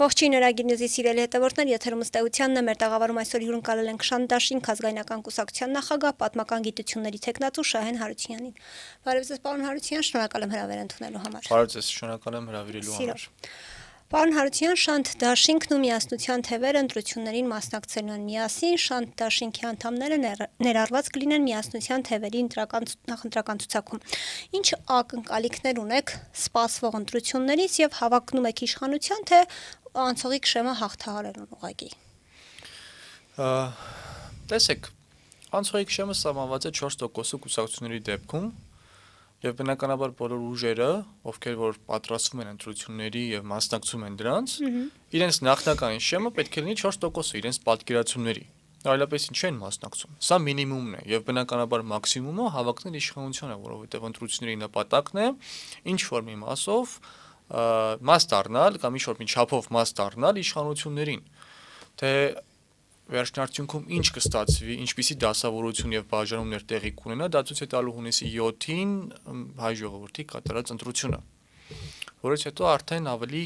Ողջույն Արագինյուզի սիրելի հետևորդներ, եթերում ըստ էությանն է, մեր տաղավարում այսօր հյուրընկալել ենք Շանթ-Դաշինք ազգայնական կուսակցության նախագահ, պատմական գիտությունների թեկնածու Շահեն Հարությունյանին։ Բարև ձեզ, պարոն Հարությունյան, շնորհակալ եմ հրավեր ընդունելու համար։ Բարև ձեզ, շնորհակալ եմ հրավիրելու համար։ Պարոն Հարությունյան, Շանթ-Դաշինքն ու Միասնության թևերը ընտրություններին մասնակցելու են միասին, Շանթ-Դաշինքի անդամները ներառված կլինեն Միասնության թևերի նախընտրական ցուցակում։ Ինչ ակնկալիքներ ունեք սպասվող ընտրություններից եւ հավակնում եք իշխանության, թե անցողիկ շեմը հաղթահարելուն ուղղակի։ Տեսեք, անցողիկ շեմը սահմանված է 4% կուսակցությունների դեպքում եւ բնականաբար բոլոր ուժերը, ովքեր որ պատրաստվում են ընտրությունների եւ մասնակցում են դրանց, իրենց նախնական շեմը պետք է լինի 4% իրենց պատկերացումների։ Այլապես ինչ են մասնակցում։ Սա մինիմումն է եւ բնականաբար մաքսիմումը հավակնել իշխանությանը, որովհետեւ ընտրությունների նպատակն է ինչ որ մի մասով մաս դառնալ կամ ինչ որ մի չափով մաս դառնալ իշխանություններին, թե վերջնարդյունքում ինչ կստացվի, ինչպիսի դասավորություն եւ բաժանումներ տեղի կունենա, դա ցույց է տալու հունիսի 7-ին հայ ժողովրդի կատարած ընտրությունը, որից հետո արդեն ավելի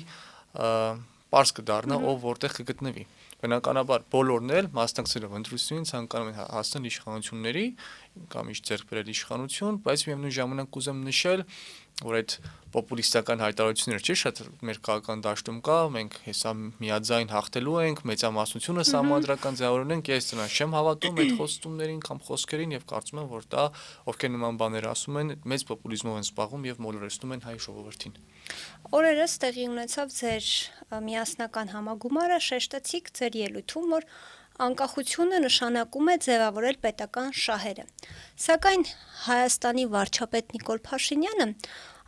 պարզ կդառնա ով որտեղ կգտնվի։ Բնականաբար բոլորն էլ մասնակցելով ընտրություններին ցանկանում են հասնել իշխանությունների կամ ինչ ձեռք բերել իշխանություն, բայց միևնույն ժամանակ կուզեմ նշել, որ այդ պոպուլիստական հայտարարությունները չէ, շատ մեր քաղաքական դաշտում կա, մենք հեսա միաձայն հաղթելու ենք, մեծամասնությունը սահմանադրական ձևավորել ենք, ես դրան չեմ հավատում այդ խոստումներին կամ խոսքերին եւ կարծում եմ, որ դա ովքեր նման բաներ ասում են, մեծ պոպուլիզմով են զբաղվում եւ մոլորեցնում են հայ ժողովրդին։ Օրերս տեղի ունեցավ ձեր միասնական համագումարը, շեշտեցիք ձեր ելույթում, որ անկախությունը նշանակում է ձևավորել պետական շահերը։ Սակայն Հայաստանի վարչապետ Նիկոլ Փաշինյանը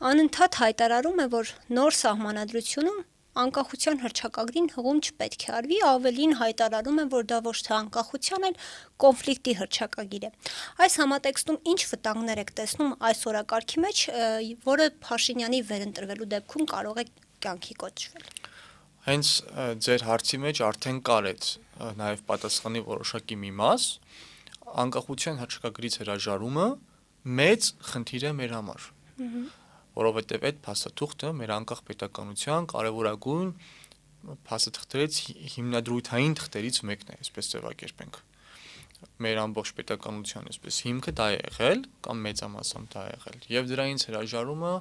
անընդհատ հայտարարում է, որ նոր սահմանադրությունում անկախության հռչակագրին հղում չպետք է արվի, ավելին հայտարարում է, որ դա ոչ թե անկախության, այլ կոնֆլիկտի հռչակագիր է։ Այս համատեքստում ինչ վտանգներ եք տեսնում այս օրակարգի մեջ, որը Փաշինյանի վերընտրվելու դեպքում կարող է կյանքի կոչվել։ Հենց ձեր հարցի մեջ արդեն կար այդ նաև պատասխանի որոշակի մի մաս, անկախության հռչակագրից հրաժարումը մեծ խնդիր է մեր համար, որովհետև այդ փաստաթուղթը մեր անկախ պետականության կարևորագույն փաստաթղթերից հիմնադրութային թղթերից մեկն է, այսպես ձևակերպենք։ Մեր ամբողջ պետականության այսպես հիմքը դա է եղել կամ մեծամասամբ դա է եղել, եւ դրանից հրաժարումը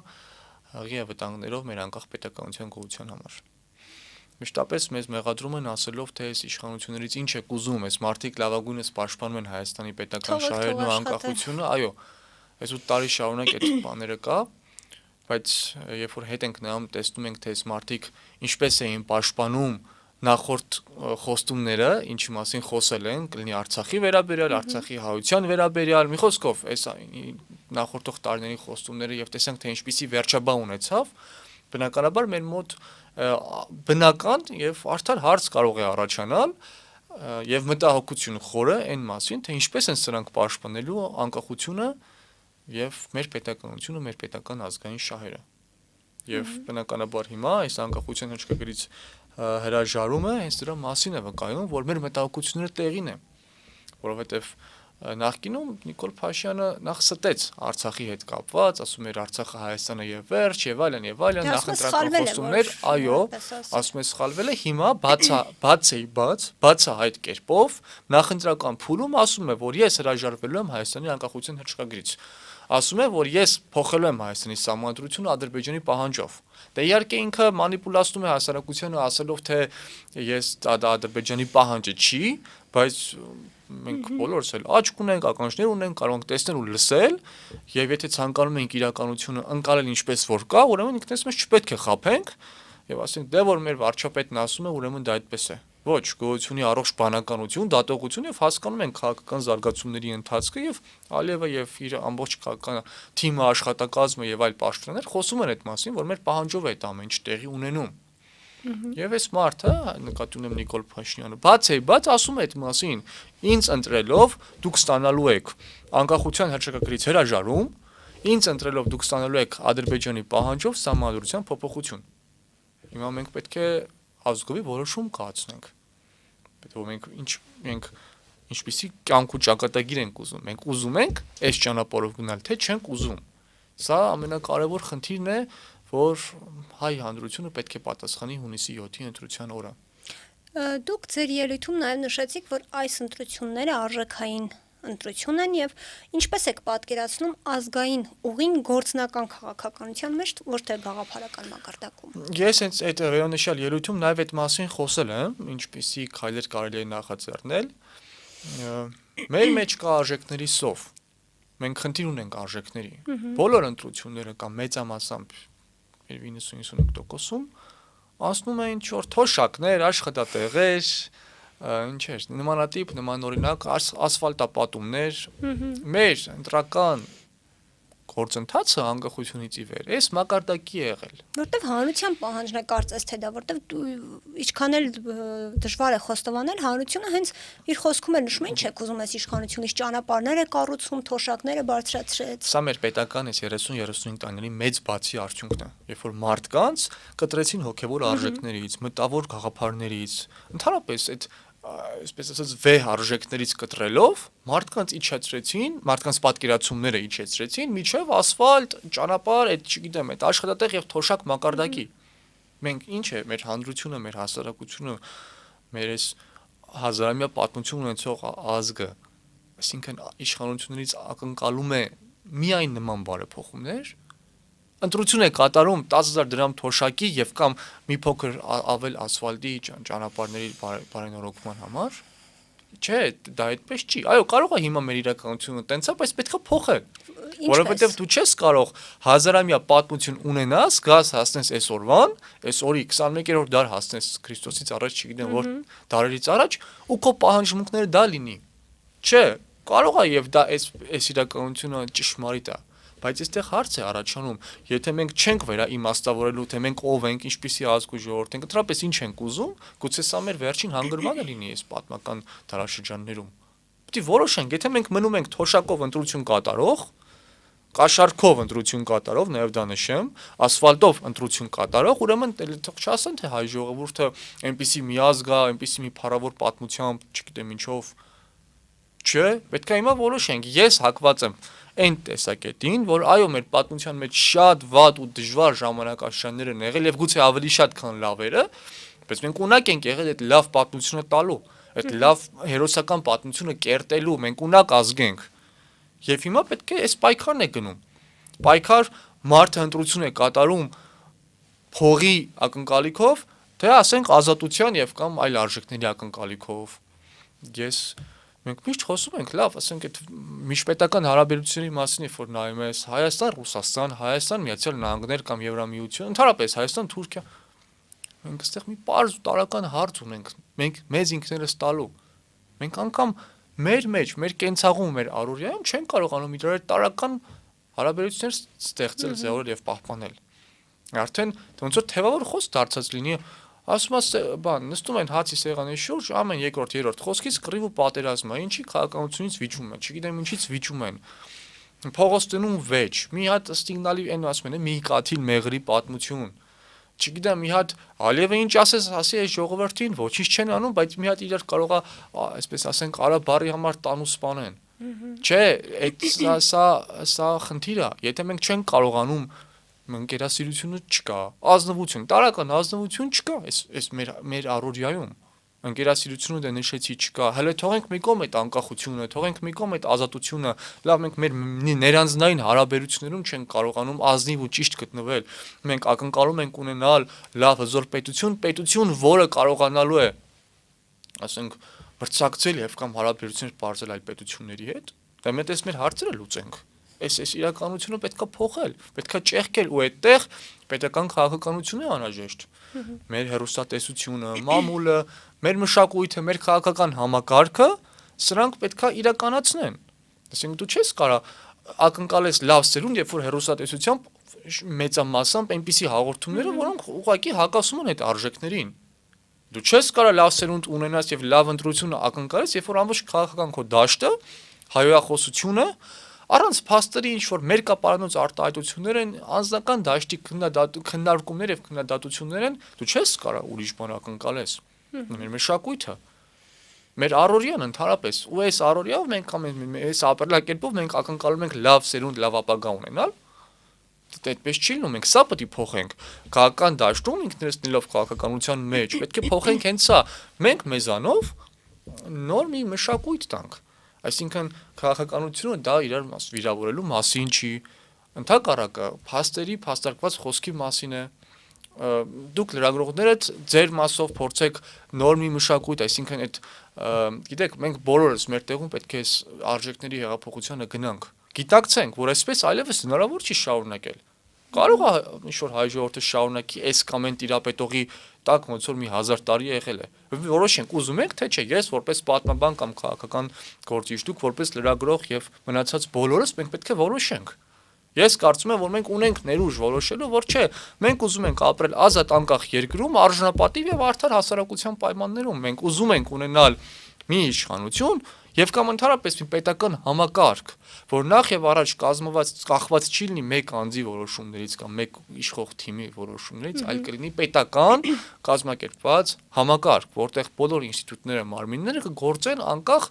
հղի է վտանգներով մեր անկախ պետականության գոյության համար։ Մշտապես մեզ մեղադրում են ասելով, թե այս իշխանություններից ինչ եք ուզում, այս մարդիկ լավագույնս պաշտպանում են Հայաստանի պետական շահերն ու անկախությունը, այո, այս 8 տարի շարունակ այդ բաները կա, բայց երբ որ հետ ենք նայում, տեսնում ենք, թե այս մարդիկ ինչպես էին պաշտպանում նախորդ խոստումները, ինչի մասին խոսել են, կլինի Արցախի վերաբերյալ, Արցախի հայության վերաբերյալ, մի խոսքով, այս նախորդող տարիների խոստումները եւ տեսանք, թե ինչպիսի վերջաբան ունեցավ, բնականաբար մեր մոտ բնական եւ արդար հարց կարող է առաջանալ եւ մտահոգություն խորը այն մասին, թե ինչպես են սրանք պաշտպանելու անկախությունը եւ մեր պետականությունը, մեր պետական ազգային շահերը։ Եվ բնականաբար հիմա այս անկախության հռչակագրից հրաժարումը հենց դրա մասին է վկայում, որ մեր մտահոգությունները տեղին է, որովհետեւ նախկինում Նիկոլ Փաշինյանը նախ ստեց Արցախի հետ կապված, ասում էր Արցախը Հայաստանը եւ վերջ եւ այլն, նախընտրական խոստումներ, այո, ասում է սխալվել է, հիմա բացահայտ կերպով նախընտրական փուլում ասում է, որ ես հրաժարվելու եմ Հայաստանի անկախության հռչակագրից։ Ասում է, որ ես փոխելու եմ Հայաստանի սահմանադրությունը Ադրբեջանի պահանջով։ Դե իհարկե ինքը մանիպուլացնում է հասարակությանը ասելով, թե ես դա Ադրբեջանի պահանջը չի, բայց մենք բոլորս էլ աչք ունենք, ականջներ ունենք, կարող ենք տեսնել ու լսել, եւ եթե ցանկանում ենք իրականությունը ընկալել ինչպես որ կա, ուրեմն ինքնես մեզ չպետք է խաբենք եւ ասենք, դե որ մեր վարչապետն ասում է, ուրեմն դա այդպես է։ Ոչ, գոյություն ունի առողջ բանականություն, դատողություն եւ հասկանում են քաղաքական զարգացումների ընթացքը եւ Ալիևը եւ իր ամբողջ քաղաքական թիմը, աշխատակազմը եւ այլ պաշտոններ խոսում են այդ մասին, որ մեր պահանջով է այդ ամեն ինչ տեղի ունենում։ Եվ այս մարդը, նկատի ունեմ Նիկոլ Փաշինյանը, բաց ասում է այդ մասին, ինձ ընտրելով դուք ստանալու եք անկախության հռչակագրից հրաժարում, ինձ ընտրելով դուք ստանալու եք Ադրբեջանի պահանջով սահմանադրության փոփոխություն։ Հիմա մենք պետք է ազգովի որոշում կայացնենք։ Պետք է մենք ինչպիսի կյանք ու ճակատագիր ենք ուզում։ Մենք ուզում ենք այս ճանապարհով գնալ, թե չենք ուզում։ Սա ամենակարևոր խնդիրն է, որ հայ հանրությունը պետք է պատասխանի հունիսի 7-ի ընտրության օրը։ Դուք ձեր ելույթում նաև նշեցիք, որ այս ընտրությունները արժեքային ընտրություն են եւ ինչպես եք պատկերացնում ազգային ուղին գործնական քաղաքականության մեջ, ոչ թե գաղափարական մակարդակում։ Ես հենց այդ վերոնշյալ ելույթում նաև այդ մասին խոսել եմ, ինչպիսի քայլեր կարելի է նախաձեռնել։ Մեր մեջ կա արժեքների սով։ Մենք խնդիր ունենք արժեքների։ Բոլոր ընտրությունները կամ մեծամասամբ 90-95%-ում անցնում են ինչ-որ թոշակներ, աշխատատեղեր, ինչ էր, նմանատիպ, նմանօրինակ ասֆալտապատումներ, մեր ընտրական գործընթացը անկախությունից ի վեր, այս մակարդակի եղել։ Որտեվ հանրության պահանջն է կարծես թե դա, որտեվ ինչքան էլ դժվար է խոստովանել, հանրությունը հենց իր խոսքում է նշում, ինչ եք ուզում ես իշխանությունից ճանապարհներ է կառուցում, թոշակներ է բարձրացրեց։ Սա մեր պետական այս 30-35 տարիների մեծ բացի արդյունքն է, երբ որ մարդկանց կտրեցին հոգևոր արժեքներից, մտավոր գաղափարներից, ընդհանրապես այդ այսպես ասած վեհ արժեքներից կտրելով մարդկանց իջեցրեցին, մարդկանց պատկերացումները իջեցրեցին միջև ասֆալտ, ճանապարհ, այդ չգիտեմ, այդ աշխատատեղ եւ թոշակ մակարդակի։ Մենք ինչ է, մեր հանրությունը, մեր հասարակությունը, մեր այս հազարամյա պատմություն ունեցող ազգը, այսինքն իշխանություններից ակնկալում է միայն նման բարեփոխումներ, ընտրություն է կատարում 10,000 դրամ թոշակի եւ կամ մի փոքր ավել ասֆալտի ճանապարհների բարենորոգման համար, չէ, դա այդպես չի։ Այո, կարող է հիմա մեր իրականությունը տենց է, բայց պետք է փոխել։ Որովհետեւ դու չես կարող հազարամյա պատմություն ունենաս, գաս հասնես այսօրվան, այսօրի 21-րդ դար հասնես Քրիստոսից առաջ, չգիտեմ որ դարերից առաջ, ու քո պահանջմունքները դա լինի։ Չէ, կարող է եւ դա այս իրականությունը ճշմարիտ է։ Բայց այստեղ հարց է առաջանում, եթե մենք չենք վերաիմաստավորելու, թե մենք ով ենք, ինչպիսի ազգ ու ժողովուրդ ենք, ընդհանրապես ինչ ենք ուզում, գուցե սա մեր վերջին հանգրվանը լինի այս պատմական դարաշրջաններում։ Պետք է որոշենք, եթե մենք մնում ենք թոշակով ընտրություն կատարող, կաշառքով ընտրություն կատարող, նաև դա նշեմ, ասֆալտով ընտրություն կատարող, ուրեմն թող չասեն, թե հայ ժողովուրդը այնպիսի մի ազգ է, այնպիսի մի փառավոր պատմությամբ, չգիտեմ ինչով, չէ, պետք է հիմա որոշենք, ես հակված եմ այն տեսակետին, որ այո, մեր պատմության մեջ շատ վատ ու դժվար ժամանակաշրջաններ են եղել եւ գուցե ավելի շատ քան լավերը, բայց մենք ունակ ենք եղել այդ լավ պատմությունը տալու, այդ լավ հերոսական պատմությունը կերտելու, մենք ունակ ազգ ենք։ Եվ հիմա պետք է այս պայքարն է գնում։ Պայքար մարդը ընտրություն է կատարում փողի ակնկալիքով, թե ասենք ազատության եւ կամ այլ արժեքների ակնկալիքով։ Մենք միշտ խոսում ենք, լավ, ասենք այդ միջպետական հարաբերությունների մասին, երբ որ նայում ես Հայաստան, Ռուսաստան, Հայաստան, Միացյալ Նահանգներ կամ Եվրամիություն, ընդհանրապես Հայաստան, Թուրքիա, մենք այստեղ մի պարզ ու տարական հարց ունենք, մենք մեզ ինքներս տալու։ Մենք անգամ մեր մեջ, մեր կենցաղում, մեր առօրյայում չենք կարողանում իրար տարական հարաբերություններ ստեղծել, ձևավորել եւ պահպանել։ Արդեն ոնց որ թեվավոր խոսք դարձած լինի, ասում եմ, նստում են հացի սեղանի շուրջ, ամեն երկրորդ, երրորդ խոսքից կռիվ ու պատերազմ է, ինչի քաղաքականությունից վիճում են, չգիտեմ ինչից վիճում են։ Փողոց տնում վեճ, մի հատ ստիգնալի այն ասում են, մի կաթիլ մեղրի պատմություն։ Չգիտեմ, մի հատ Ալիևը ինչ ասես, ասի այս ժողովրդին, ոչինչ չեն անում, բայց մի հատ իրար կարող է, այսպես ասենք, արաբարի համար տան ու սպանեն։ Չէ, սա խնդիր է, եթե մենք չենք կարողանում ընկերասիրությունը չկա, ազնվություն, տարական ազնվություն չկա, այս մեր առօրյայում, ընկերասիրությունը դե նշեցի չկա, հələ թողենք մի կողմ այդ անկախությունը, թողենք մի կողմ այդ ազատությունը, լավ մենք մեր ներանձնային հարաբերություններում չենք կարողանում ազնիվ ու ճիշտ գտնվել, մենք ակնկալում ենք ունենալ լավ հզոր պետություն, որը կարողանալու է, ասենք, մրցակցել եւ կամ հարաբերություններ բարձել այլ պետությունների հետ, դա մենք այս մեր հարցերը լուծենք։ Այս իրականությունը պետքա փոխել, պետքա ճեղքել ու այդտեղ պետական քաղաքականությունը է անհրաժեշտ։ Մեր հերոստատեսությունը, մամուլը, մեր մշակույթը, մեր քաղաքական համակարգը, սրանք պետքա իրականացնեն։ Այսինքն դու չես կարող ակնկալես լավ սերունդ, երբ որ հերոստատեսությամբ մեծամասամբ այնպիսի հաղորդումները, որոնք ուղղակի հակասում են այդ արժեքներին։ Դու չես կարող լավ սերունդ ունենաս եւ լավ ընտրություն ակնկալես, երբ որ ամբողջ քաղաքական քո դաշտը, հայոյախոսությունը առանց փաստերի ինչ որ մերկապարանոց արտահայտություններ են, անձնական դաշտի քննարկումներ եւ քննադատություններ են, դու չես կարող ուրիշ բան ակնկալես։ Մեր մշակույթը, մեր առօրյան ընդհանրապես, ու այս առօրյով մենք կամ այս ապրելակերպով մենք ակնկալում ենք լավ սերունդ, լավ ապագա ունենալ, այդպես չի լինում, մենք սա պետք է փոխենք։ Քաղաքական դաշտում ինքներս լինելով քաղաքականության մեջ, պետք է փոխենք հենց սա։ Մենք մեզանով նոր մի մշակույթ տանք։ Այսինքն քաղաքականությունը դա իրար վիրավորելու մասին չի, ընդհակառակը փաստարկված խոսքի մասին է։ Դուք լրագրողներդ ձեր մասով փորձեք նոր մի մշակույթ, այսինքն այդ գիտեք, մենք բոլորս մեր տեղում պետք է արժեքների հեղափոխությանը գնանք։ Գիտակցենք, որ այսպես այլևս հնարավոր չի շարունակել։ Կարող է ինչ-որ հայ ժողովուրդը շարունակի այս կամ այն տիրապետողի տակ ոնց որ մի 1000 տարի եղել է։ Որոշենք, ուզում եք, թե չէ, ես որպես պատմաբան կամ քաղաքական գործիչ, դուք որպես լրագրող եւ մնացած բոլորս մենք պետք է որոշենք։ Ես կարծում եմ, որ մենք ունենք ներուժ որոշելու, որ չէ, մենք ուզում ենք ապրել ազատ անկախ երկրում, արժանապատիվ եւ արդար հասարակության պայմաններում։ Մենք ուզում ենք ունենալ մի իշխանություն եւ կամ ընդհանրապես մի պետական համակարգ, որ նախ եւ առաջ կախված չի լինի մեկ անձի որոշումներից կամ մեկ իշխող թիմի որոշումներից, այլ կլինի պետական կազմակերպված համակարգ, որտեղ բոլոր ինստիտուտները, մարմինները կգործեն անկախ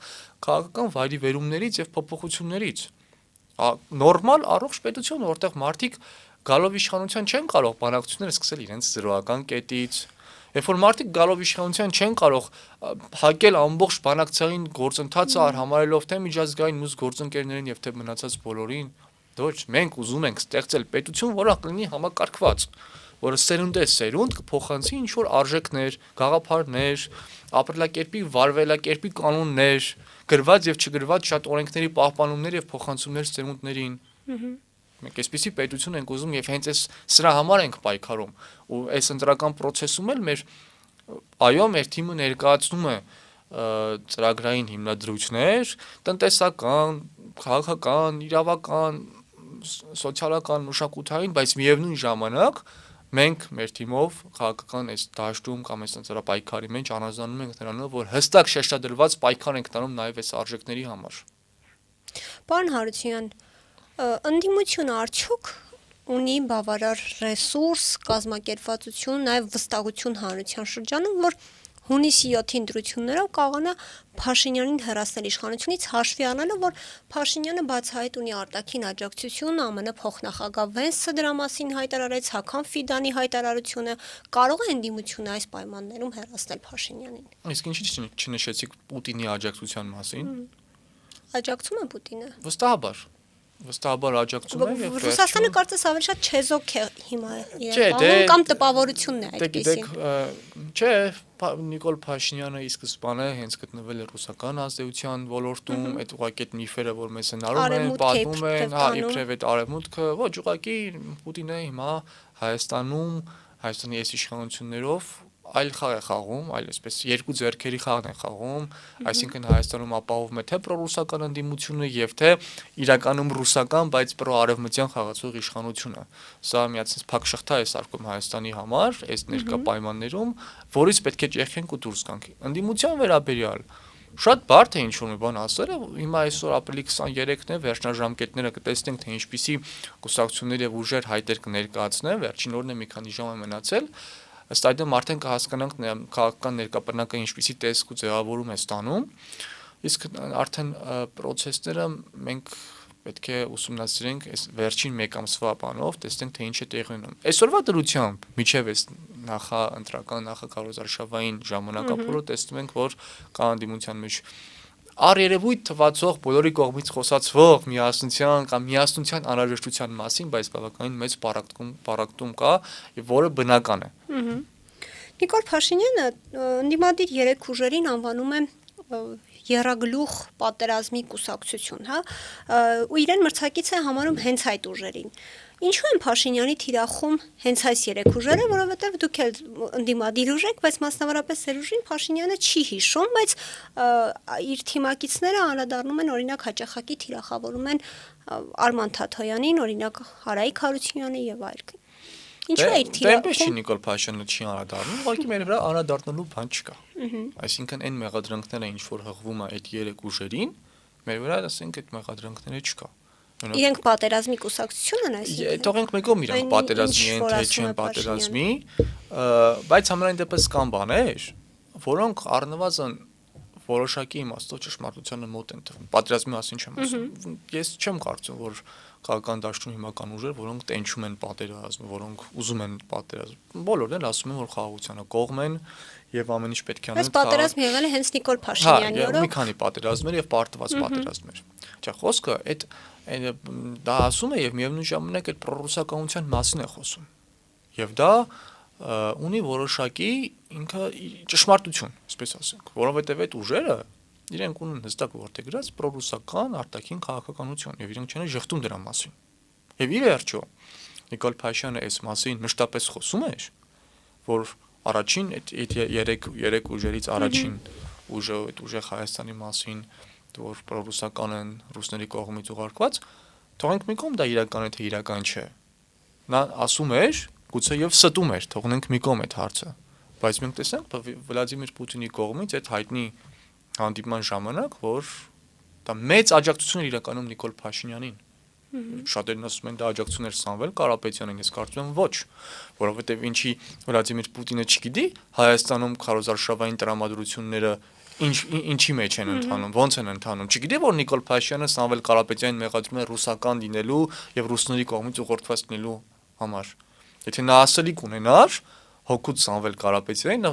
քաղաքական վայրիվերումներից եւ փոփոխություններից։ Նորմալ առողջ պետություն, որտեղ մարդիկ գալով իշխանության չեն կարող բանակցությունները սկսել իրենց զրոական կետից, երբ որ մարդիկ գալով իշխանության չեն կարող հակել ամբողջ բանակցային գործընթացը արհամարելով թե միջազգային մյուս գործընկերներին եւ թե մնացած բոլորին, ոչ, մենք ուզում ենք ստեղծել պետություն, որը կլինի համակարգված, որը սերունդ կփոխանցի ինչ որ արժեքներ, գաղափարներ, ապրելակերպի, վարվելակերպի կանոններ, գրված եւ չգրված շատ օրենքների պահպանումներ եւ փոխանցումներ սերունդներին։ Մենք այսպիսի պետություն ենք ուզում եւ հենց սրա համար ենք պայքարում ու այս ընտրական process-ում էլ մեր թիմը ներկայացնում է ծրագրային հիմնադրույթներ, տնտեսական, քաղաքական, իրավական, սոցիալական, մշակութային, բայց միևնույն ժամանակ մենք մեր թիմով քաղաքական այս դաշտում կամ այս ընտրապայքարի մեջ առանձնանում ենք նրանով, որ հստակ շեշտադրված պայքար ենք տանում նաեւ այս արժեքների համար։ Պարոն Հարությունյան, ընդդիմությունը արդյոք ունի բավարար ռեսուրս, կազմակերպվածություն, նաև վստահություն հանրության շրջանում, որ հունիսի 7-ի ընտրություններով կարողանա Փաշինյանին հեռացնել իշխանությունից, հաշվի առնելով, որ Փաշինյանը բացահայտ ունի արտաքին աջակցություն, ԱՄՆ փոխնախագահ Վենսը դրա մասին հայտարարեց, Հական Ֆիդանի հայտարարությունը, կարող է ընդդիմությունը այս պայմաններում հեռացնել Փաշինյանին։ Իսկ ինչի՞ չնշեցիք Պուտինի աջակցության մասին։ Աջակցում է Պուտինը։ Վստահաբար աջակցում է եւ Ռուսաստանը կարծես ավելի շատ չեզոք է հիմա կամ տպավորությունն է այդպեսին։ Չէ, Նիկոլ Փաշինյանը ի սկզբանե հենց գտնվել է ռուսական ազդեցության ոլորտում, այդ ուղղակի այդ միֆերը, որ մեզ հնարում են, պատմում են, իբրև այդ արևմուտքը, ոչ, ուղղակի Պուտինը հիմա Հայաստանի այս իշխանություններով այլ խաղ է խաղում, այլ այսպես երկու ձեռքերի խաղն է խաղում, այսինքն Հայաստանում ապահովում է թե պրոռուսական ընդդիմությունը եւ թե իրականում ռուսական, բայց պրոարևմտյան խաղացող իշխանությունը։ Սա միացած փակ շղթա է սարքում Հայաստանի համար, այս ներկա պայմաններում, որից պետք է ճեղքենք ու դուրս գանք։ Ընդդիմության վերաբերյալ շատ բարդ է ինչ-որ մի բան ասել, հիմա այսօր ապրիլի 23-ն է, վերջնաժամկետները կտեսնենք, թե ինչպիսի կուսակցություններ եւ ուժեր հայտեր կներկայացնեն, վերջին օրն է մի քանի ժամ է մնացել։ Ըստ այդմ արդեն կհասկանանք քաղաքական ներկայապնակը ինչպիսի տեսք ու ձևավորում է ստանում, իսկ արդեն process-ները մենք պետք է ուսումնասիրենք այս վերջին մեկ ամսվա բանով, տեսնենք թե ինչ է տեղի ունենում։ Այսօրվա դրությամբ միջև այս նախաընտրական նախակառուցարշավային ժամանակավորը տեսնում ենք, որ կա ընդդիմության մեջ առերևույթ թվացող բոլորի կողմից խոսացվող միասնության կամ միասնության անհրաժեշտության մասին, բայց բավականին մեծ պարակտում կա, որը բնական է։ Նիկոլ Փաշինյանը ընդդիմադիր 3 ուժերին անվանում է եռագլուխ պատերազմի կուսակցություն, հա, ու իրեն մրցակից է համարում հենց այդ ուժերին։ Ինչու են Փաշինյանի թիրախում հենց այս 3 ուժերը, որովհետև դուք էլ ընդդիմադիր ուժ եք, բայց մասնավորապես ծեր ուժին Փաշինյանը չի հիշում, բայց իր թիմակիցները անդրադառնում են օրինակ հաճախակի թիրախավորում են Արման Թաթոյանին, օրինակ Հարայիկ Հարությունյանը եւ այլն։ Ինչու է իր թիրախում։ Դե չի Նիկոլ Փաշինյանը չի անդրադառնում, ուղղակի մեր վրա անդրադառնալու բան չկա։ Այսինքն այն մեղադրանքները, ինչ որ հղվում է այդ 3 ուժերին, մեր վրա ասենք այդ մեղադրանքները չկա։ Իրենք պատերազմի կուսակցություն են այսինքն։ Թողենք մեկում իրանք պատերազմի են, թե չեն պատերազմի, բայց համենայն դեպս կան բաներ, որոնք առնվազն որոշակի իմաստով ճշմարտությանը մոտ են թվում։ Պատերազմի մասին չեմ ասում։ Ես չեմ կարծում, որ քաղաքական դաշտում հիմական ուժեր, որոնք տենչում են պատերազմ, որոնք ուզում են պատերազմ։ Բոլորն էլ ասում են, որ խաղաղությանը կողմ են եւ ամեն ինչ պետք է անեն։ Բայց պատերազմ եղել է հենց Նիկոլ Փաշինյանի օրոք։ Մի քանի պատերազմներ եւ պարտված պատերազմներ։ Չէ, խոսքը այդ դա ասում է եւ միևնույն ժամանակ այդ պրոռուսականության մասին է խոսում։ Եվ դա ունի որոշակի ինքը ճշմարտություն, այսպես ասենք, որովհետեւ այդ ուժերը իրենք ունեն հստակ որդեգրած պրոռուսական արտաքին քաղաքականություն եւ իրենք չեն շղթում դրա մասին։ Եվ ի վերջո Նիկոլ Փաշինյանը այս մասին մշտապես խոսում էր, որ առաջին այդ երեք ուժերից առաջին ուժը այդ ուժը Հայաստանի մասին, որ պրոռուսական են, ռուսների կողմից ուղարկված, թողենք մի կողմ դա իրական է թե իրական չէ։ Նա ասում էր, գուցե եւ ստում էր, թողնենք մի կողմ այդ հարցը, բայց մենք տեսանք Վլադիմիր Պուտինի կողմից այդ հայտնի հանդիպման ժամանակ, որ դա մեծ աջակցություն էր իրականում Նիկոլ Փաշինյանին։ Շատերն ասում են դա աջակցություն էր Սամվել Կարապետյանին, ես կարծում եմ ոչ, որովհետև ինչի Վլադիմիր Պուտինը չգիտի Հայաստանում քարոզարշավային տրամադրությունները ինչի մեջ են ընթանում, ոնց են ընթանում, չգիտի որ Նիկոլ Փաշինյանը Սամվել Կարապետյանին մեղադրում է ռուսական լինելու եւ ռուսների կողմից ուղղորդված լինելու համար։ Եթե նա ասելիք ունենար հոգուց Սամվել Կարապետյանին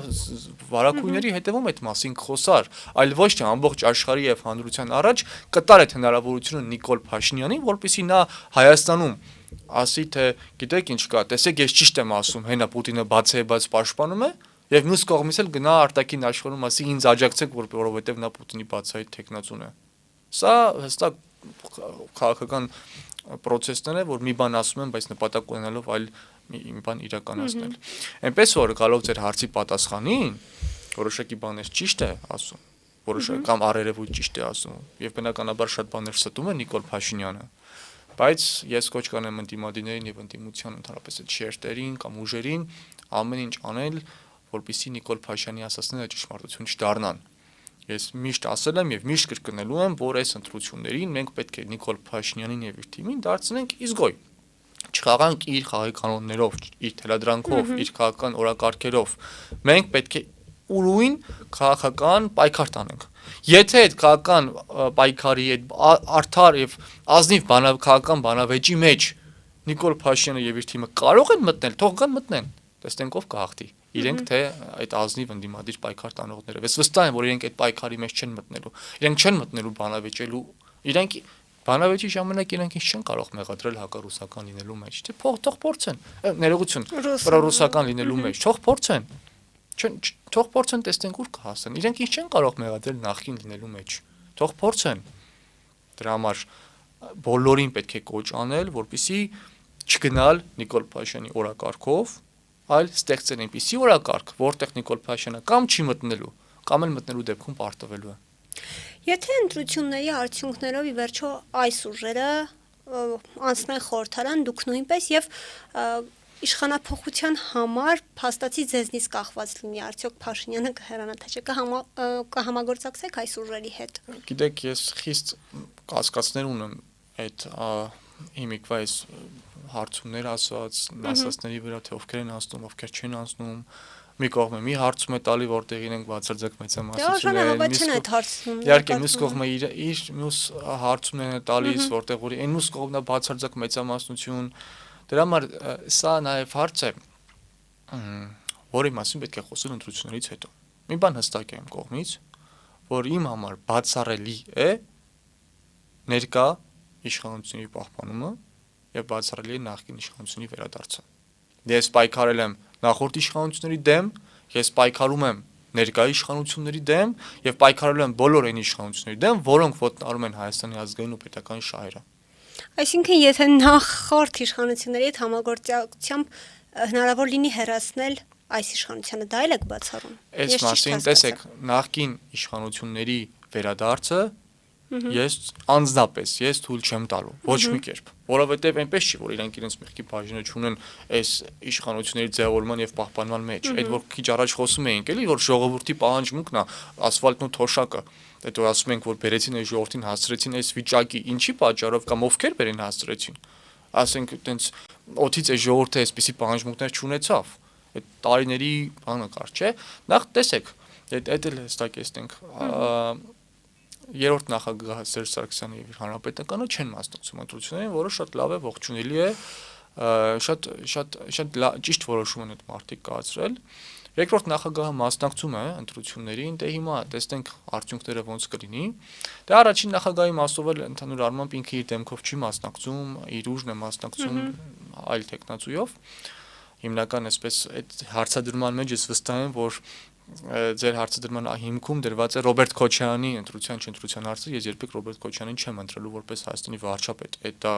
վարակույների հետևում այդ մասին խոսար, այլ ոչ թե ամբողջ աշխարհի եւ հանրության առաջ կտար այդ հնարավորությունը Նիկոլ Փաշինյանին, որպեսզի նա Հայաստանում ասի թե գիտեք ինչ կա, տեսեք ես ճիշտ եմ ասում, հենա Պուտինը բացեբաց պաշտպանում է եւ մյուս կողմից էլ գնա արտաքին աշխարհում ասի ինձ աջակցեք որովհետեւ նա Պուտինի բացահայտ տեխնացուն է։ Սա հստակ քաղաքական process-ներ է, որ մի բան ասում են, բայց նպատակ ունենալով այլ մի բան իրականացնել։ Այնպես որ գալով ձեր հարցի պատասխանին, որոշակի բաներ ճիշտ է ասում, որոշակի կամ առերևույթ ճիշտ է ասում, եւ բնականաբար շատ բաներ ստում է Նիկոլ Փաշինյանը, բայց ես կոչ կանեմ ընդդիմադիրներին եւ ընդդիմության ընդհանրապես այդ շերտերին կամ ուժերին ամեն ինչ անել, որպեսզի Նիկոլ Փաշինյանի ասածները ճշմարտություն չդառնան։ Ես միշտ ասել եմ եւ միշտ կրկնելու եմ, որ այս ընտրություններին մենք պետք է Նիկոլ Փաշինյանին եւ իր թիմին դարձնենք իզգոյ։ Չխաղանք իր խաղի կանոններով, իր թելադրանքով, իր քաղաքական օրակարգերով։ Մենք պետք է ուրույն քաղաքական պայքար տանենք։ Եթե այդ քաղաքական պայքարի այդ արդար եւ ազնիվ քաղաքական բանավեճի մեջ Նիկոլ Փաշինյանը եւ իր թիմը կարող են մտնել, թող կան մտնեն։ Տեսնենք ով կհաղթի։ Իրենք թե այդ ազնիվ ընդդիմադիր պայքար տանողները։ Ես վստահ եմ, որ իրենք այդ պայքարի մեջ չեն մտնելու։ Իրենք չեն մտնելու բանավեճելու։ Իրենք բանավեճի ժամանակ իրենք ինչ չեն կարող մեղադրել հակառուսական լինելու մեջ։ Թե թող փորձեն։ Ներողություն, պրոռուսական լինելու մեջ։ Թող փորձեն։ Թող փորձեն տեսնենք ուր կհասնեն։ Իրենք ինչ չեն կարող մեղադրել նախկին լինելու մեջ։ Թող փորձեն։ Դրա համար բոլորին պետք է կոչ անել, որպեսզի չգնալ Նիկոլ Փաշինյանի օրակարգով, այլ ստեղծել այնպիսի օրակարգ, որտեղ Նիկոլ Փաշինյանը կամ չի մտնելու, կամ էլ մտնելու դեպքում պարտվելու է։ Եթե ընտրությունների արդյունքներով ի վերջո այս ուժերը անցնեն խորհրդարան, դուք նույնպես եւ իշխանափոխության համար փաստացի ձեզնից կախված լինի, արդյոք Փաշինյանը կհեռանա թե չէ, կհամագործակցեք այս ուժերի հետ։ Գիտեք, ես խիստ կասկածներ ունեմ այդ հիմիկվա այս հարցումներ ասածների վրա, թե ովքեր են անցնում, ովքեր չեն անցնում։ Մի կողմը մի հարցում է տալի, որտեղ իրենք բացարձակ մեծամասնություն են։ Իհարկե, մյուս կողմը իր մյուս հարցումներն է տալիս, որտեղ որ այն մյուս կողմն է բացարձակ մեծամասնություն։ Դրա համար սա նաև հարց է, որի մասին պետք է խոսել ընտրություններից հետո։ Մի բան հստակ է իմ կողմից, որ իմ համար բացառելի է ներկա իշխանությունների պահպանումը եւ բացառելի է նախկին իշխանությունների վերադարձը։ Ես պայքարել եմ նախորդ իշխանությունների դեմ, ես պայքարում եմ ներկա իշխանությունների դեմ եւ պայքարել եմ բոլոր այն իշխանությունների դեմ, որոնք ոտնահարում են Հայաստանի ազգային ու պետական շահերը։ Այսինքն, եթե նախորդ իշխանությունների հետ համագործակցությամբ հնարավոր լինի հեռացնել այս իշխանությունը, դա էլ եք բացառում։ Այս մասին տեսեք, նախկին իշխանությունների վերադարձը ես անձնապես թույլ չեմ տալու, ոչ մի կերպ, որովհետև այնպես չի, որ իրենք իրենց մեղքի բաժինը չունեն այս իշխանությունների ձևավորման եւ պահպանման մեջ, այդ որ քիչ առաջ խոսում էինք, էլի որ ժողովրդի պահանջմունքն է ասֆալտն ու թոշակը, այդ որ ասում ենք որ բերեցին այս ժողովրդին հասցրեցին այս վիճակի, ինչի պատճառով կամ ովքեր բերեն հասցրեցին, ասենք այտենց օթից այս ժողովուրդը այսպիսի պահանջմունքներ չունեցավ, այդ տարիների բանը կար, չէ, նախ տեսեք, այդ էլ հստակ էստենք երրորդ նախագահ Սերժ Սարգսյանը եւ Հանրապետականը չեն մասնակցում ընտրություններին, որը շատ լավ է, ողջունելի է, շատ ճիշտ որոշում են այդ մարդիկ կայացրել։ Երկրորդ նախագահը մասնակցում է ընտրություններին, դե հիմա տեսնենք արդյունքները ոնց կլինի։ Դե առաջին նախագահի մասով էլ ընդհանուր առմամբ ինքը իր դեմքով չի մասնակցում, իր ուժն է մասնակցում այլ տեխնացուով։ Հիմնական այսպես այդ հարցադրման մեջ ես վստահ եմ, որ ձեր հարցադրման հիմքում դրված է Ռոբերտ Քոչարյանի ընտրության հարցը, ես երբեք Ռոբերտ Քոչարյանին չեմ ընտրելու որպես Հայաստանի վարչապետ, դա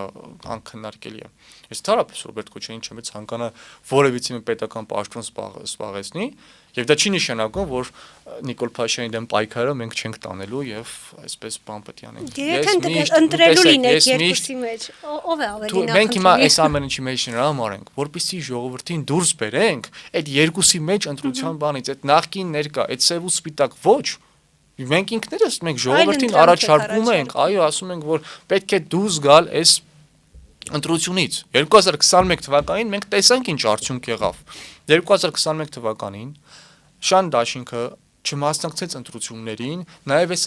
անքննարկելի է։ Ես թարապես Ռոբերտ Քոչարյանին չեմ ցանկանա որևիցե մի պետական պաշտոն զբաղեցնի, եւ դա չի նշանակում, որ Նիկոլ Փաշինյանի դեմ պայքարը մենք չենք տանելու եւ այսպես բան պետք է անենք։ Ես ընտրելու լինեք երկուսի մեջ, ով է ավելի նախընտրելի։ Մենք հիմա այս ամեն ինչի մեջ հրամարենք, որպեսզի ժողովրդին դուրս բերենք այդ երկուսի մեջ ընտրության բանից, այդ նախկին ներկա, այդ սև ու սպիտակ ոչ։ Մենք ինքներս մենք ժողովրդին առաջարկում ենք, այո, ասում ենք, որ պետք է դուրս գալ այս ընտրությունից։ 2021 թվականին մենք տեսանք ինչ արդյունք եղավ։ 2021 թվականին Շան Դաշինքը չմասնակցեց ընտրություններին, նաև այս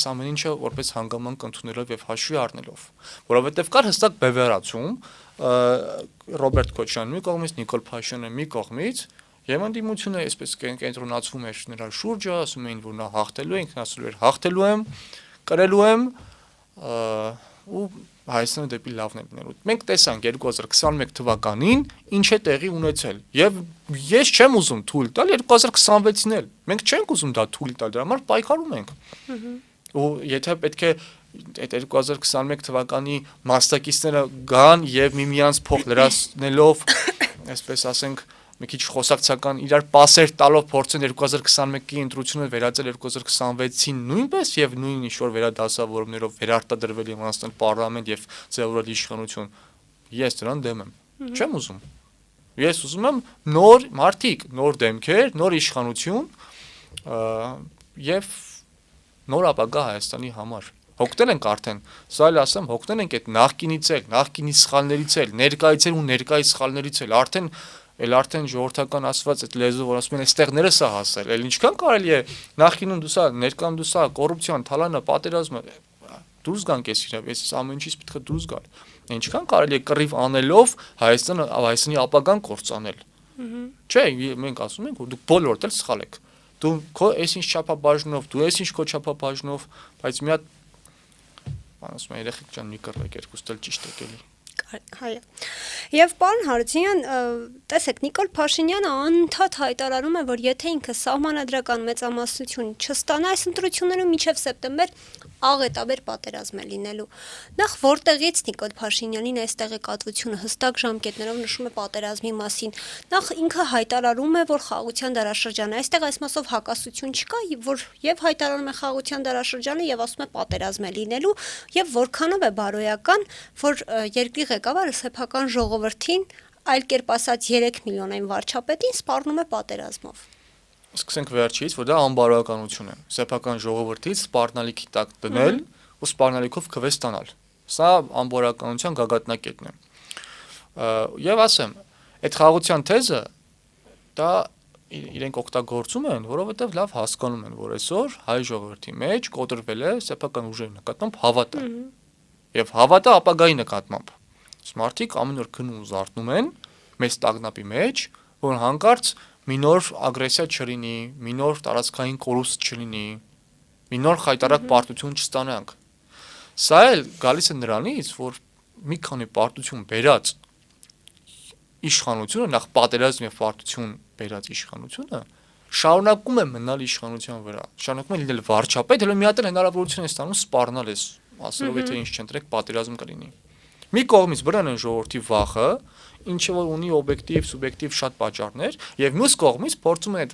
ամեն ինչը որպես հանգամանք ընդունելով եւ հաշվի առնելով, որովհետեւ կար հստակ բևեռացում Ռոբերտ Քոչարյանի մի կողմից, Նիկոլ Փաշինյանի մի կողմից, եւ ընդդիմությունը այսպես կենտրոնացվում էր նրա շուրջը, ասում էին, որ նա հաղթելու է, ինքն ասում էր հաղթելու եմ, կրելու եմ ու Հայաստանը դեպի լավն է լինելու։ Մենք տեսանք 2021 թվականին ինչ է տեղի ունեցել եւ ես չեմ ուզում թույլ տալ 2026-ին էլ։ Մենք չենք ուզում դա թույլ տալ, դրա համար պայքարում ենք։ Ու եթե պետք է այդ 2021 թվականի մասնակիցները գան եւ միմյանց փող լրացնելով, այսպես ասենք, մի քիչ խոսակցական իրար պասեր տալով փորձեն 2021-ի ընտրությունը վերածել 2026-ին նույնպես եւ նույն ինչ-որ վերադասավորումներով վերարտադրվել Հայաստան պարլամենտ եւ ձևավորել իշխանություն։ Ես դրան դեմ եմ։ Չեմ ուզում։ Ես ուզում եմ նոր մարդիկ, նոր դեմքեր, նոր իշխանություն եւ նոր ապագա Հայաստանի համար։ Հոգնել ենք արդեն, սա էլ ասեմ, հոգնել ենք այդ նախկինից էլ, նախկինի սխալներից էլ, ներկայից էլ ու ներկայի սխալներից էլ, արդեն ժողովրդական ասված այդ լեզու, որ ասում են, այստեղ ներս է հասել, էլ ինչքան կարելի է նախինում դու սա, ներկայում դու սա, կոռուպցիան, թալանը, պատերազմը, դուրս գանք այս ամեն ինչից պետք է դուրս գալ։ Ինչքան կարելի է կռիվ անելով Հայաստանի ապագան կործանել։ Չէ, մենք ասում ենք, որ դուք բոլորդ էլ սխալ եք։ Դու քո այսինչ չափաբաժնով, դու այսինչ քո չափաբաժնով, բայց մի հատ բան ասում եմ, երեխեք ջան, մի կռվեք, երկուստ էլ ճիշտ եք էլի։ Հայը։ Եվ պարոն Հարությունյան, տեսեք, Նիկոլ Փաշինյանը անդադ հայտարարում է, որ եթե ինքը սահմանադրական մեծամասնություն չստանա այս ընտրություններում մինչև սեպտեմբեր, աղետաբեր պատերազմ է լինելու։ Նախ որտեղից Նիկոլ Փաշինյանին այս տեղեկատվությունը հստակ ժամկետներով նշում է պատերազմի մասին։ Նախ ինքը հայտարարում է, որ խաղաղության դարաշրջանը, այստեղ այս մասով հակասություն չկա, որ եւ հայտարարում է խաղաղության դարաշրջանը եւ ասում է պատերազմ է լինելու, եւ որքանով է բարոյական, որ երկրի ղեկավարը սեփական ժողովրդին, այլ կերպ ասած 3 միլիոնային վարչապետին սպառնում է պատերազմով։ Սկսենք վերջից, որ դա անբարոյականություն է։ Սեփական ժողովրդից սպառնալիքի տակ դնել ու սպառնալիքով քվե ստանալ։ Սա անբարոյականության գագաթնակետն է։ Եվ ասեմ, այդ խաղաղության թեզը դա իրենք օգտագործում են, որովհետև լավ հասկանում են, որ այսօր հայ ժողովրդի մեջ կոտրվել է սեփական ուժերի նկատմամբ հավատը։ Եվ հավատը ապագայի նկատմամբ։ Մարդիկ ամեն օր քնում ու զարթնում են մեծ տագնապի մեջ, որ հանկարծ մի նոր ագրեսիա չլինի, մի նոր տարածքային կորուստ չլինի, մի նոր խայտարակ պարտություն չստանանք։ Սա էլ գալիս է նրանից, որ մի քանի պարտություն բերած իշխանությունը, նախ պատերազմ եւ պարտություն բերած իշխանությունը շարունակում է մնալ իշխանության վրա, շարունակում է լինել վարչապետ, հələ մի հատ էլ հնարավորություն է ստանում սպառնալ այս, ասելով եթե ինչ չընտրեք, պատերազմ կլինի։ Մի կողմից բռան են ժողովրդի վախը, ինչը որ ունի օբյեկտիվ, սուբյեկտիվ շատ պատճառներ, եւ մյուս կողմից փորձում են այդ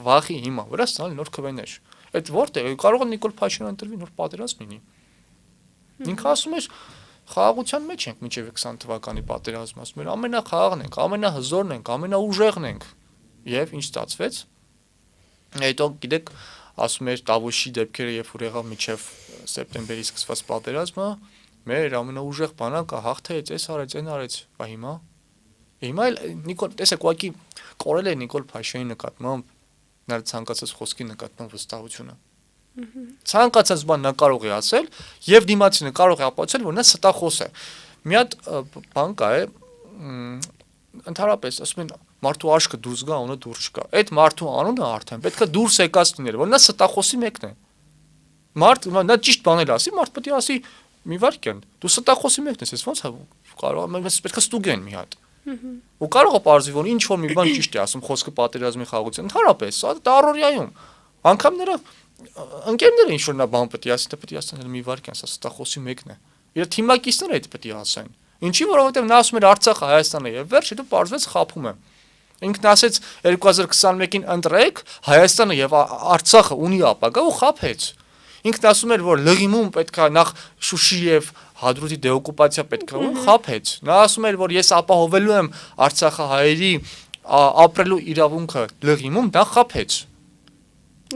վախի հիման վրա ստանալ նոր քվեներ։ Այդ որտեղ կարող է Նիկոլ Փաշինյանը ընտրվի նոր պատերազմ լինի։ Ինքը ասում էր խաղաղության մեջ ենք մինչև 20 թվականի պատերազմը, ասում էր ամենախաղաղն ենք, ամենահզորն ենք, ամենաուժեղն ենք։ Եվ ինչ ստացվեց։ Հետո գիտեք, ասում էր Տավուշի դեպքերը, երբ որ եղավ մինչև սեպտեմբերի սկսված պատերազմը, մեր ամենաուժեղ բանակը հաղթեց, այս արեց, այն արեց, բա հիմա էլ Նիկոլ, տեսեք, ուղղակի կորել է Նիկոլ Փաշինյանի նկատմամբ նրա ցանկացած խոսքի նկատմամբ վստահությունը։ Ցանկացած բան նա կարող է ասել եւ դիմացինը կարող է ապացուցել, որ նա ստախոս է։ Մի հատ բան կա է, ընդհանրապես ասում են մարդու աշկը դուրս գա, անունը դուրս չկա։ Այդ մարդու անունը արդեն պետք է դուրս եկած լիներ, որ նա ստախոսի մեկն է։ Մարդ նա ճիշտ բաներ ասի, մարդ պետք է ասի մի վարքյան, դու ստախոսի մեկն ես, ոնց է կարող է, մենք պետք է ստուգեն մի հատ։ Ու կարող է պարզվի, որ ինչ որ մի բան ճիշտ է ասում, խոսքը պատերազմի խաղաղության, ընդհանրապես, դա առօրյայում։ Անկամ նրա ընկերները ինչ որ նա բան պետք է ասի, դա պետք է ասեն մի վարքյան, սա ստախոսի մեկն է։ Իր թիմակիցները այդ պետք է ասեն։ Ինչի որովհետև նա ասում էր Արցախը Հայաստանը եւ վերջ հետո պարզվեց խափում է։ Ինքն ասեց 2021-ին ընտրեք Հայաստանը եւ Արցախը ունի ապագա ու խափեց։ Ինքն ասում էր որ լղիմում պետքա նախ Շուշի եւ Հադրութի դեօկուպացիա պետքա ու խափեց։ Նա ասում էր որ ես ապահովելու եմ Արցախը հայերի ապրելու իրավունքը լղիմում, դա խափեց։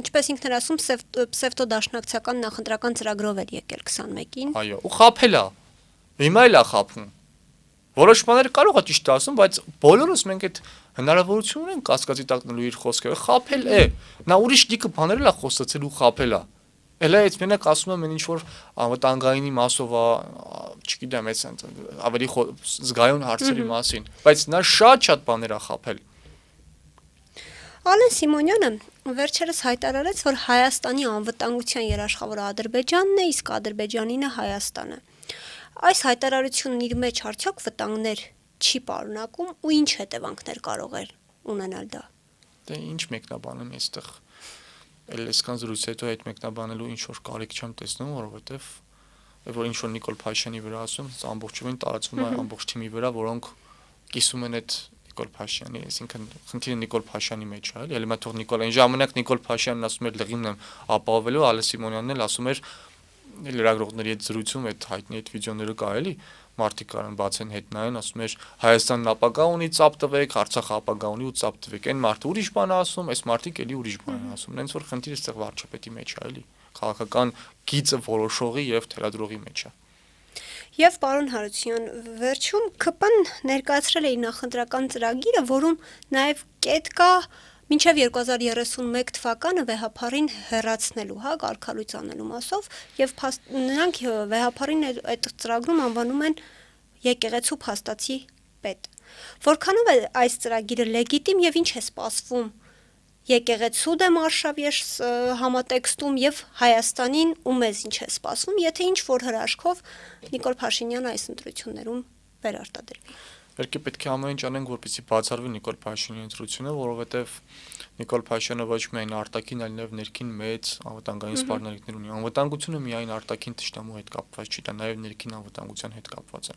Ինչպես ինքն էր ասում, պսևդոդաշնակցական նախընտրական ծրագրով էր եկել 21-ին։ Այո, ու խափել է։ Հիմա էլ է խափում։ Որոշ բաներ կարող է ճիշտ ասում, բայց բոլորս մենք այդ հնարավորություն ունենք կասկածի տակնելու իր խոսքերը, խափել է։ Նա ուրիշ դիքը բաներ էլ է խոսացել ու խափել է։ Էլ այդ մենակ ասում եմ ինչ որ անվտանգայինի մասով է, չգիտեմ, այս ավելի զգայուն հարցերի մասին, բայց նա շատ բաներ է խափել։ Ալեն Սիմոնյանը վերջերս հայտարարեց, որ Հայաստանի անվտանգության երաշխավորը Ադրբեջանն է, իսկ Ադրբեջանինը Հայաստանը։ Այս հայտարարությունն իր մեջ արդյոք վտանգներ չի պարունակում ու ինչ հետևանքներ կարող է ունենալ դա։ Դե ինչ մեկնաբանում այստեղ էլ այսքան զրույցի հետո այդ մեկնաբանելու ինչ որ կարիք չեմ տեսնում, որովհետև որ ինչ որ Նիկոլ Փաշյանի վրա ասում, ամբողջովին տարածվում է ամբողջ թիմի վրա, որոնք կիսում են այդ Նիկոլ Փաշյանի, այսինքն խնդիրը Նիկոլ Փաշյանի մեջ է, էլի հիմա թող Նիկոլ այն ժամանակ Նիկոլ Փաշյանն ասում էր լղիմն եմ ապահովելու, Ալեն Սիմոնյանն էլ ասում էր լրագրողների հետ զրույցում այդ հայտնի այդ վիդեոները կա էլի, մարդիկ կարան բացեն հետ նայեն, ասում էր Հայաստանն ապագա ունի, ծափ տվեք, Արցախը ապագա ունի ու ծափ տվեք։ Այն մարդը ուրիշ բան է ասում, այս մարդիկ էլի ուրիշ բան են ասում։ Նենց որ խնդիրը այստեղ վարչապետի մեջ է, էլի, քաղաքական գիծը որոշողի եւ թելադրողի մեջ է։ Եվ պարոն Հարությունյան, վերջում ԿՊ-ն ներկայացրել է իր նախընտրական ծրագիրը, որում նաև կետ կա մինչև 2031 թվականը վեհափառին հեռացնելու, կարգալույց անելու մասով, եւ նրանք վեհափառին այդ ծրագրում անվանում են եկեղեցու փաստացի պետ։ Որքանով է այս ծրագիրը լեգիտիմ եւ ինչ է սպասվում եկեղեցու դեմ արշավեշ համատեքստում եւ Հայաստանին ու մեզ ինչ է սպասվում, եթե ինչ որ հրաշքով Նիկոլ Փաշինյանը այս ընտրություններում վերարտադրվի։ Վերջի պետք է ամեն ինչ անենք, որպեսզի բացառվի Նիկոլ Փաշինյանի ընտրությունը, որովհետև Նիկոլ Փաշյանը ոչ միայն արտաքին, այլ նաև ներքին մեծ անվտանգային սպառնալիքներ ունի։ Անվտանգությունը միայն արտաքին թշնամու հետ կապված չի, դա նաև ներքին անվտանգության հետ կապված է։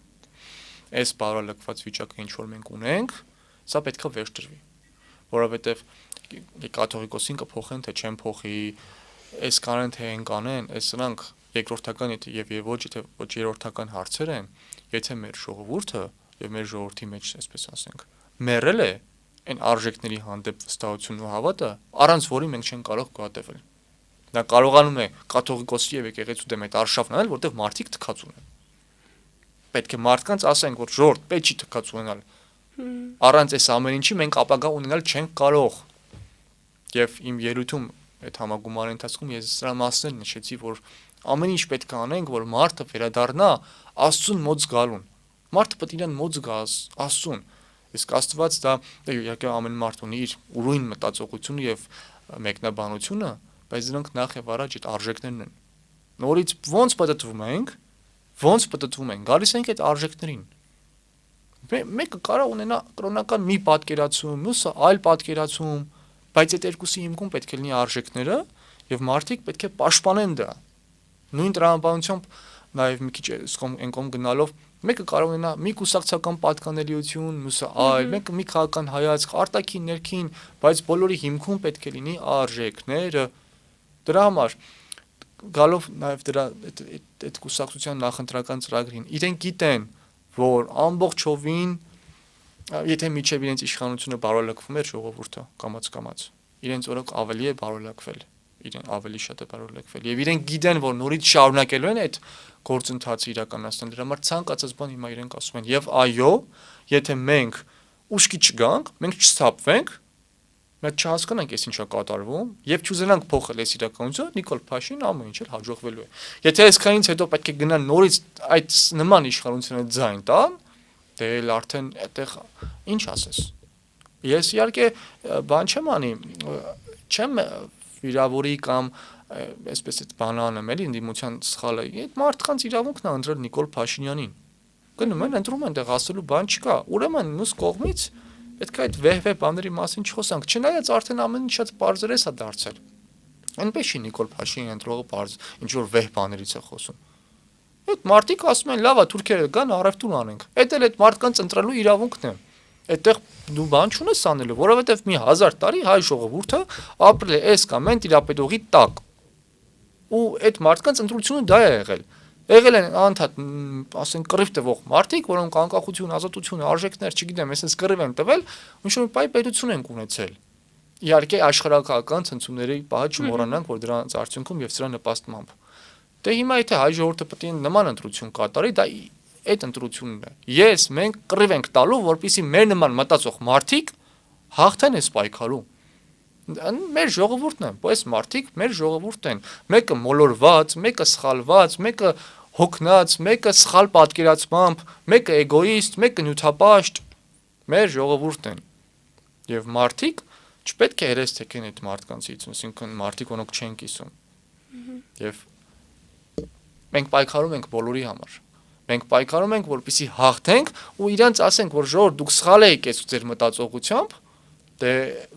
Այս բարալքված վիճակը ինչ որ մենք ունենք, սա պետք է վերջտրվի, որովհետև կաթողիկոսին կփոխեն, թե չեն փոխի, այս կանեն թե են կանեն, այս սրանք երկրորդական եւ ոչ երրորդական հարցեր են, եթե մեր ժողովուրդը եւ մեր ժողովրդի մեջ, այսպես ասենք, մեռել է այն արժեքների հանդեպ վստահությունն ու հավատը, առանց որի մենք չենք կարող գոհատևել։ Նա կարողանում է կաթողիկոսի եւ եկեղեցու դեմ այդ արշավն անել, որտեղ մարդիկ թքած ունեն։ Պետք է մարդկանց ասենք, որ ժողովուրդ պետք չի թքած ունենալ։ Առանց այս ամեն ինչի մենք ապագա ունենալ չենք կարող։ Եվ իմ ելույթում այդ համագումարի ընթացքում ես սրա մասն էլ նշեցի, որ ամեն ինչ պետք է անենք, որ մարդը վերադառնա Աստծուն մոտ գալուն։ Մարդը պետք է իրեն մոտ գա Աստծուն։ Իսկ Աստված դա իհարկե ամեն մարդ ունի իր ուրույն մտածողությունը եւ մեկնաբանությունը, բայց դրանք նախ եւ առաջ այդ արժեքներն են։ Նորից ոնց պատտվում են, գալիս ենք այդ արժեքներին։ Մեկը կարող ունենա կրոնական մի պատկերացում, մյուսը այլ պատկերացում, բայց այդ երկուսի հիմքում պետք է լինի արժեքները եւ մարդիկ պետք է պաշտպանեն դա։ Նույն տրամաբանությամբ նաեւ մի քիչ կողմ գնալով մեկը կարող ունենա մի կուսակցական պատկանելիություն, մյուսը այլ, մեկը մի քաղաքական հայացք, արտաքին, ներքին, բայց բոլորի հիմքում պետք է լինի արժեքները։ Դրա համար գալով նաեւ դրա այդ կուսակցության նախընտրական ծրագրին իրենք գիտեն, որ ամբողջովին եթե միջև իրենց իշխանությունը բարոլակվում էր ժողովուրդը կամաց իրենց օրոք ավելի է բարոլակվել, իրեն ավելի շատ է բարոլակվել եւ իրենք գիտեն, որ նորից շարունակելու են այդ գործընթացը իրականացնել, դրա համար ցանկացած բան հիմա իրենք ասում են եւ այո, եթե մենք ուշքի չգանք, մենք չստապվենք, Մենք չհասկանանք, այս ինչա կատարվում, եւ չուզենանք փոխել այս իրականությունը, Նիկոլ Փաշինյանը ամեն ինչ էլ հաջողվելու է։ Եթե այսքանից հետո պետք է գնան նորից այդ նման իշխանությունը ձայն տան, դե էլ արդեն այդտեղ ինչ ասես։ Ես իհարկե բան չեմ անի, չեմ վիրավորի կամ այսպես այդ բանանեմ էլի ընդդիմության սխալը։ Այդ մարդկանց իրավունքն է ընտրել Նիկոլ Փաշինյանին։ Գնում են ընտրում են, դեռ ասելու բան չկա։ Ուրեմն մյուս կողմից պետք է այդ վեհ բաների մասին չխոսանք։ Չնայած արդեն ամեն ինչ շատ բարձրես է դարձել։ Այնպես չի Նիկոլ Փաշինյանը ընտրողը բարձ, ինչ որ վեհ բաներից է խոսում։ Այդ մարդիկ ասում են, լավ է, թուրքերը գան, առևտուր անենք։ Այդ էլ այդ մարդկանց ընտրելու իրավունքն է։ Այդտեղ դու բան չունես անելու, որովհետև մի 1000 տարի հայ ժողովուրդը ապրել է այս կամ այն տիրապետողի տակ։ Ու այդ մարդկանց ընտրությունը դա է եղել։ Եղել են անդադ, ասենք, կռիվ տվող մարդիկ, որոնք անկախություն, ազատություն, արժեքներ, չգիտեմ, այսպես կռիվ են տվել, ինչ-որ պայ պետություն են ունեցել։ Իհարկե աշխարհակական ցնցումների պահը չմոռանանք, որ դրանց արդյունքում եւ սրա նպաստմամբ։ Դե հիմա եթե հայ ժողովուրդը պետք է նման ընտրություն կատարի, դա այդ ընտրությունն է։ Մենք կռիվ ենք տալու, որպեսզի մեր նման մտածող մարդիկ հաղթեն այս պայքարում։ Մեր ժողովուրդն է, այս մարդիկ մեր ժողովուրդն են։ Մեկը մոլորված, մեկը սխալված, մեկը հոգնած, մեկը սխալ պատկերացմամբ, մեկը էգոիստ, մեկը նյութապաշտ, մեր ժողովուրդն են։ Եվ մարդիկ չպետք է երես թեքեն այդ մարդկանցից, այսինքն մարդիկ որոնք չեն կիսում։ Եվ մենք պայքարում ենք բոլորի համար։ Մենք պայքարում ենք, որպեսզի հաղթենք ու իրանց ասենք, որ ժողովուրդ դուք սխալ եք այս ձեր մտածողությամբ, դե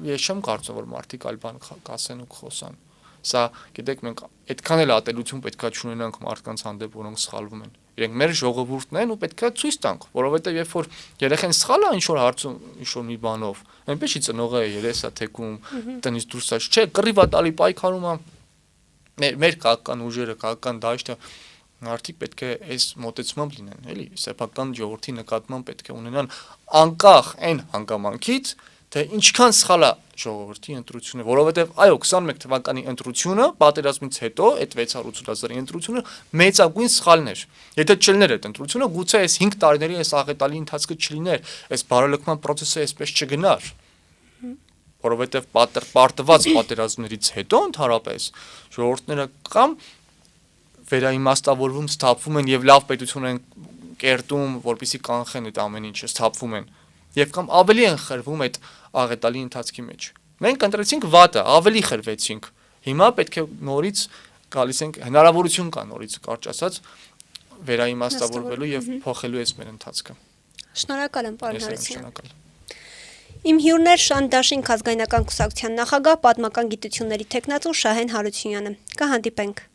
ես չեմ կարծում, որ մարդիկ այլ բան կասեն ու կխոսան։ Սա, գիտեք, մենք այդքան էլ ատելություն պետքա չունենանք մարդկանց հանդեպ, որոնք սխալվում են։ Իրենք մեր ժողովուրդն են ու պետքա ցույց տանք, որովհետև երբ որ երեխան սխալ է ինչ-որ հարցում, ինչ-որ մի բանով, այնպես չի ծնողը երեսա թեքում, տնից դուրս է, չէ, կռիվ է տալի պայքարում է մեր քաղաքական ուժերը, քաղաքական դաշտը մարդիկ պետք է այս մոտեցմամբ լինեն, էլի, սեփական ժողովրդի նկատմամբ պետք է ունենան անկախ այն հանգամանքից, թե ինչքան սխալ է ժողովրդի ընտրությունը, որովհետև այո 21 թվականի ընտրությունը պատերազմից հետո այդ 680,000-ի ընտրությունը մեծագույն սխալն էր։ Եթե չլիներ այդ ընտրությունը, գուցե այս 5 տարիների այս աղետալի ընթացքը չլիներ, այս բարելավման process-ը այսպես չգնար։ Որովհետև պարտված պատերազմներից հետո ընդհանրապես ժողովուրդները կամ վերաիմաստավորվում, սթափվում են եւ լավ պետություն են կերտում, որպեսզի կանխեն այդ ամեն ինչը, սթափվում են։ Եվ կամ ավելի են խրվում այդ աղետալի ընթացքի մեջ։ Մենք ընտրեցինք վատը, ավելի խրվեցինք։ Հիմա պետք է նորից գալիս ենք, հնարավորություն կա նորից կարճ ասած վերաիմաստավորվելու եւ փոխելու այս մեր ընթացքը։ Շնորհակալ եմ, պարոն Հարությունյան։ Իմ հյուրն էր Շանթ Դաշինք ազգայնական կուսակցության նախագահ, պատմական գիտությունների թեկնածու Շահեն Հարությունյանը։ Կհանդիպենք։